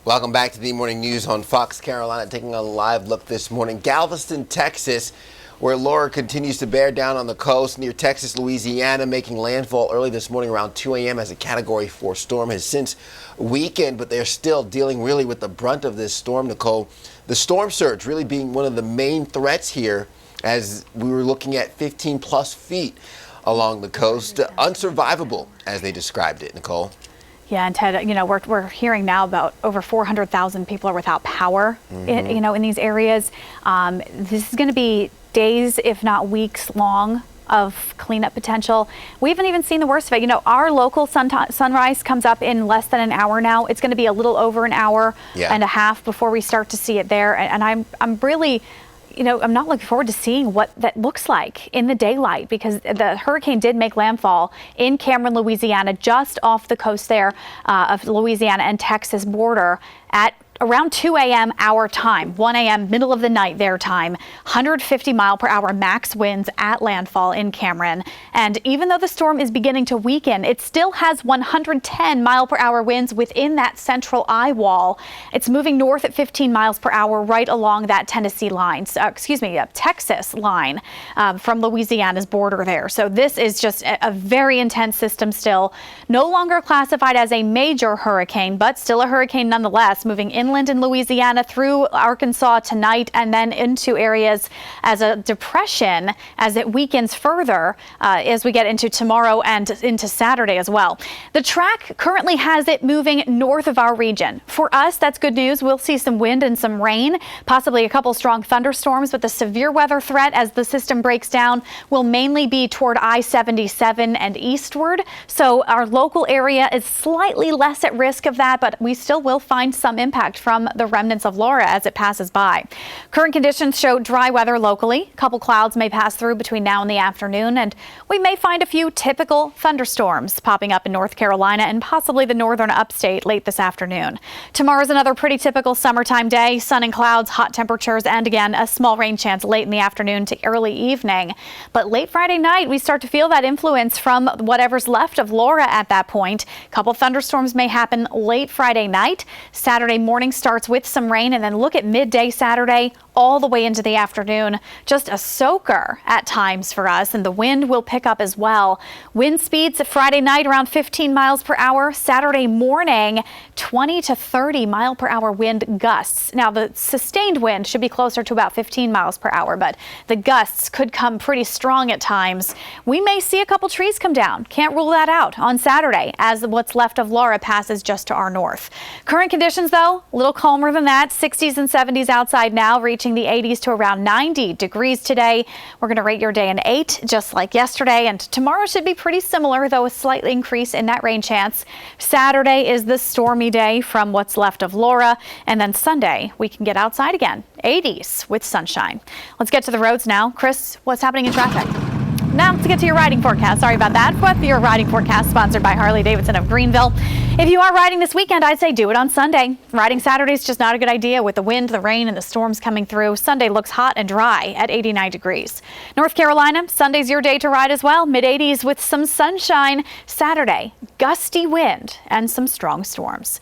Welcome back to the Morning News on Fox Carolina. Taking a live look this morning. Galveston, Texas, where Laura continues to bear down on the coast near Texas, Louisiana, making landfall early this morning around 2 a.m. as a Category 4 storm has since weakened, but they're still dealing really with the brunt of this storm, Nicole. The storm surge really being one of the main threats here as we were looking at 15 plus feet along the coast. Unsurvivable, as they described it, Nicole. Yeah, and Ted, we're hearing now about over 400,000 people are without power, in these areas. This is going to be days, if not weeks long of cleanup potential. We haven't even seen the worst of it. Our local sunrise comes up in less than an hour now. It's going to be a little over an hour and a half before we start to see it there. And I'm really, I'm not looking forward to seeing what that looks like in the daylight, because the hurricane did make landfall in Cameron, Louisiana, just off the coast there of Louisiana and Texas border at around 2 a.m. our time, 1 a.m. middle of the night their time, 150 mile per hour max winds at landfall in Cameron. And even though the storm is beginning to weaken, it still has 110 mile per hour winds within that central eye wall. It's moving north at 15 miles per hour right along that Texas line from Louisiana's border there. So this is just a very intense system still. No longer classified as a major hurricane, but still a hurricane nonetheless, moving inland in Louisiana through Arkansas tonight and then into areas as a depression as it weakens further as we get into tomorrow and into Saturday as well. The track currently has it moving north of our region. For us, that's good news. We'll see some wind and some rain, possibly a couple strong thunderstorms, but the severe weather threat as the system breaks down will mainly be toward I-77 and eastward. So our local area is slightly less at risk of that, but we still will find some impact from the remnants of Laura as it passes by. Current conditions show dry weather locally. A couple clouds may pass through between now and the afternoon, and we may find a few typical thunderstorms popping up in North Carolina and possibly the northern upstate late this afternoon. Tomorrow's another pretty typical summertime day. Sun and clouds, hot temperatures, and again, a small rain chance late in the afternoon to early evening. But late Friday night, we start to feel that influence from whatever's left of Laura at that point. A couple thunderstorms may happen late Friday night. Saturday morning starts with some rain, and then look at midday Saturday all the way into the afternoon. Just a soaker at times for us, and the wind will pick up as well. Wind speeds Friday night around 15 miles per hour. Saturday morning, 20 to 30 mile per hour wind gusts. Now, the sustained wind should be closer to about 15 miles per hour, but the gusts could come pretty strong at times. We may see a couple trees come down. Can't rule that out on Saturday as what's left of Laura passes just to our north. Current conditions, though, a little calmer than that. 60s and 70s outside now, reaching the 80s to around 90 degrees today. We're going to rate your day an 8, just like yesterday. And tomorrow should be pretty similar, though a slight increase in that rain chance. Saturday is the stormy day from what's left of Laura. And then Sunday, we can get outside again. 80s with sunshine. Let's get to the roads now. Chris, what's happening in traffic? Now let's get to your riding forecast. Sorry about that. With your riding forecast sponsored by Harley-Davidson of Greenville. If you are riding this weekend, I'd say do it on Sunday. Riding Saturday is just not a good idea with the wind, the rain, and the storms coming through. Sunday looks hot and dry at 89 degrees. North Carolina, Sunday's your day to ride as well. Mid-80s with some sunshine. Saturday, gusty wind and some strong storms.